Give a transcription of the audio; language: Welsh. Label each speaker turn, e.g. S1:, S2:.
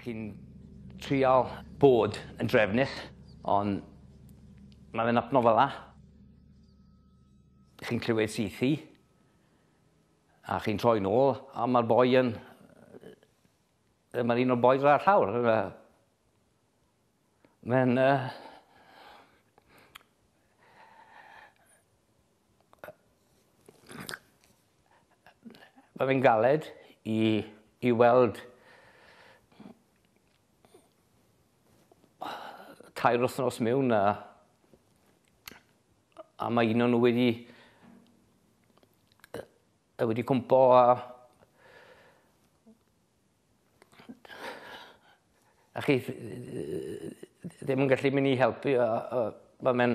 S1: chi'n trial bod yn drefnus, ond mae fe'n apno fel la. Chi'n clywed sythi, a chi'n troi nôl, a mae'r boi yn... Mae'r un o'r bois ar llawr. Mae'n... Mae fe'n galed i weld tair wythnos mewn a mae un o'n nhw wedi cwmpo a chi ddim yn gallu mynd i helpu a mae'n